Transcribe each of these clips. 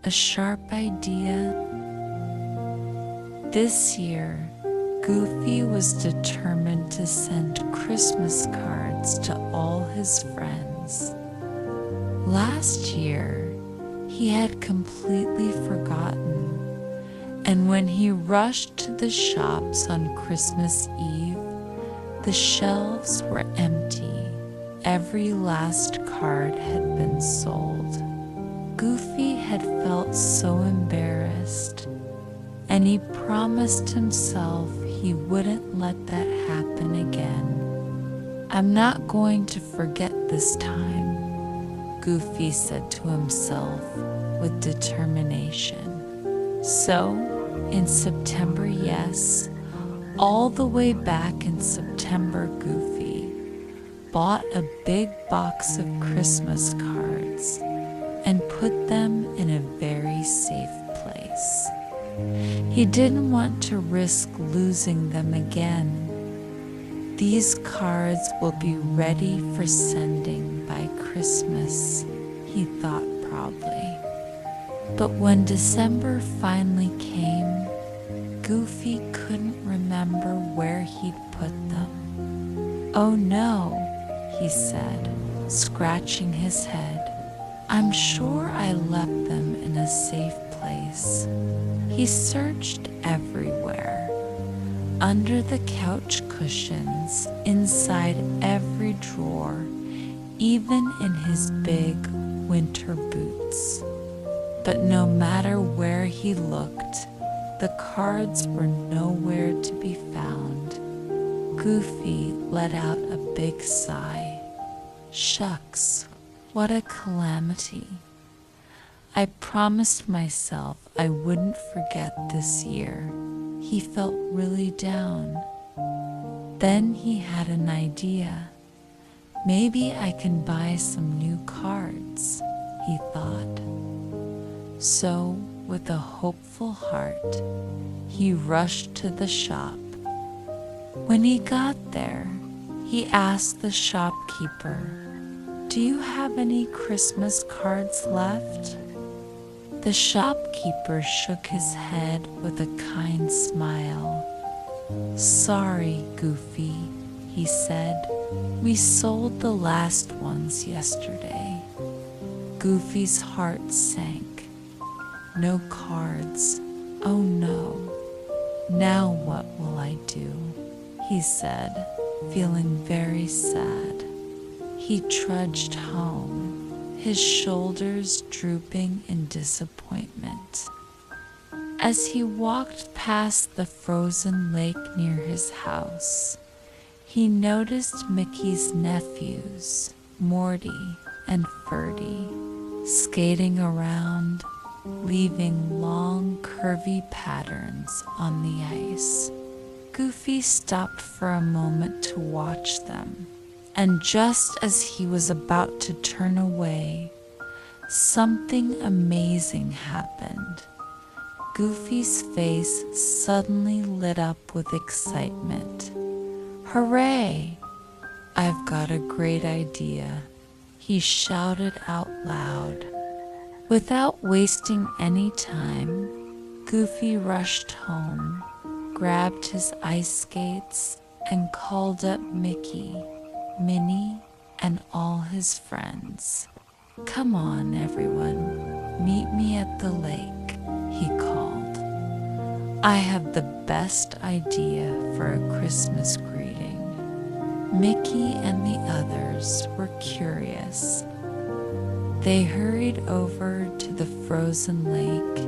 a sharp idea. This year, Goofy was determined to send Christmas cards to all his friends. Last year, he had completely forgotten, and when he rushed to the shops on Christmas Eve, the shelves were empty. Every last card had been sold. Goofy had felt so embarrassed, and he promised himself he wouldn't let that happen again. "I'm not going to forget this time," Goofy said to himself with determination. So, in September, yes, all the way back in September, Goofy bought a big box of Christmas cards and put them in a very safe place. He didn't want to risk losing them again. These cards will be ready for sending by Christmas, he thought proudly. But when December finally came, Goofy couldn't remember where he'd put them. "Oh no," he said, scratching his head. "I'm sure I left them in a safe place." He searched everywhere, under the couch cushions, inside every drawer, even in his big winter boots. But no matter where he looked, the cards were nowhere to be found. Goofy let out a big sigh. "Shucks, what a calamity. I promised myself I wouldn't forget this year." He felt really down. Then he had an idea. "Maybe I can buy some new cards," he thought. So, with a hopeful heart, he rushed to the shop. When he got there, he asked the shopkeeper, "Do you have any Christmas cards left?" The shopkeeper shook his head with a kind smile. "Sorry, Goofy," he said. "We sold the last ones yesterday." Goofy's heart sank. "No cards. Oh no. Now what will I do?" he said, feeling very sad. He trudged home, his shoulders drooping in disappointment. As he walked past the frozen lake near his house, he noticed Mickey's nephews, Morty and Ferdy, skating around, leaving long, curvy patterns on the ice. Goofy stopped for a moment to watch them, and just as he was about to turn away, something amazing happened. Goofy's face suddenly lit up with excitement. "Hooray! I've got a great idea," he shouted out loud. Without wasting any time, Goofy rushed home, grabbed his ice skates, and called up Mickey, Minnie, and all his friends. "Come on, everyone, meet me at the lake," he called. "I have the best idea for a Christmas greeting." Mickey and the others were curious. They hurried over to the frozen lake,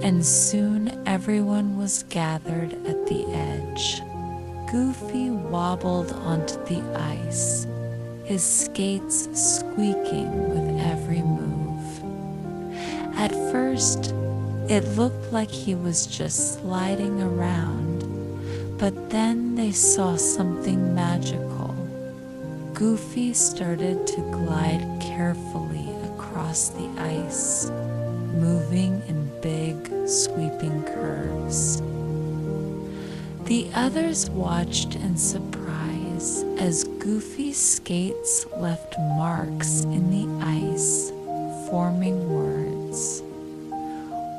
and soon everyone was gathered at the edge. Goofy wobbled onto the ice, his skates squeaking with every move. At first, it looked like he was just sliding around, but then they saw something magical. Goofy started to glide carefully across the ice, moving in big, sweeping curves. The others watched in surprise as Goofy's skates left marks in the ice, forming words.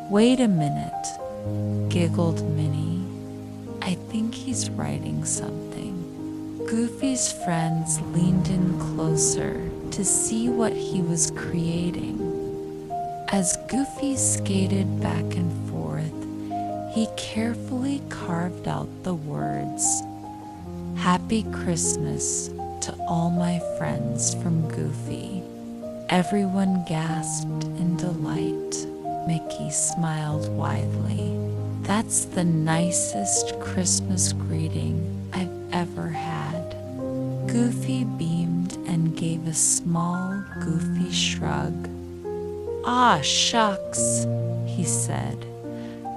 "Wait a minute," giggled Minnie. "I think he's writing something." Goofy's friends leaned in closer to see what he was creating. As Goofy skated back and forth, he carefully carved out the words, "Happy Christmas to all my friends from Goofy." Everyone gasped in delight. Mickey smiled widely. "That's the nicest Christmas greeting I've ever had." Goofy beamed and gave a small, goofy shrug. "Ah, shucks," he said,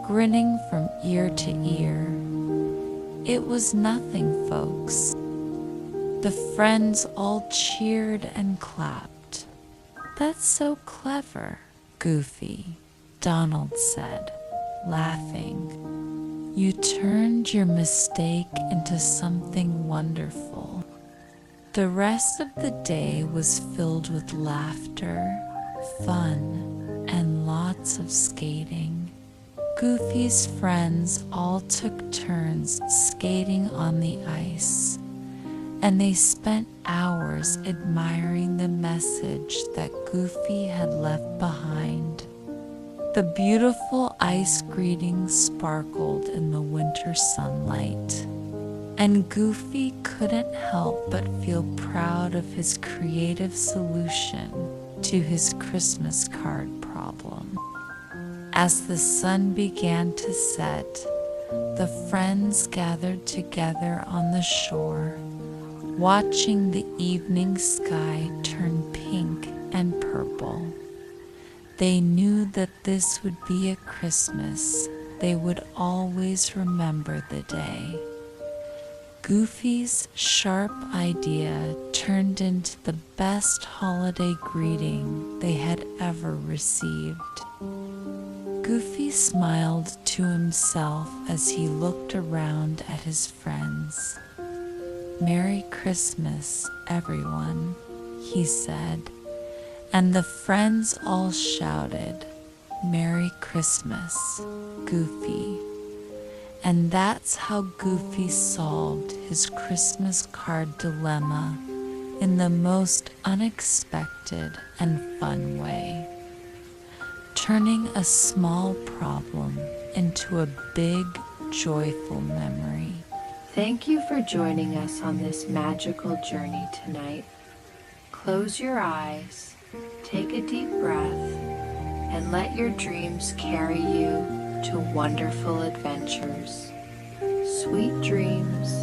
grinning from ear to ear. "It was nothing, folks." The friends all cheered and clapped. "That's so clever, Goofy," Donald said, laughing. "You turned your mistake into something wonderful." The rest of the day was filled with laughter, fun, and lots of skating. Goofy's friends all took turns skating on the ice, and they spent hours admiring the message that Goofy had left behind. The beautiful ice greetings sparkled in the winter sunlight, and Goofy couldn't help but feel proud of his creative solution to his Christmas card problem. As the sun began to set, the friends gathered together on the shore, watching the evening sky turn pink and purple. They knew that this would be a Christmas they would always remember the day. Goofy's sharp idea turned into the best holiday greeting they had ever received. Goofy smiled to himself as he looked around at his friends. "Merry Christmas, everyone," he said, and the friends all shouted, "Merry Christmas, Goofy." And that's how Goofy solved his Christmas card dilemma in the most unexpected and fun way, turning a small problem into a big, joyful memory. Thank you for joining us on this magical journey tonight. Close your eyes, take a deep breath, and let your dreams carry you to wonderful adventures. Sweet dreams.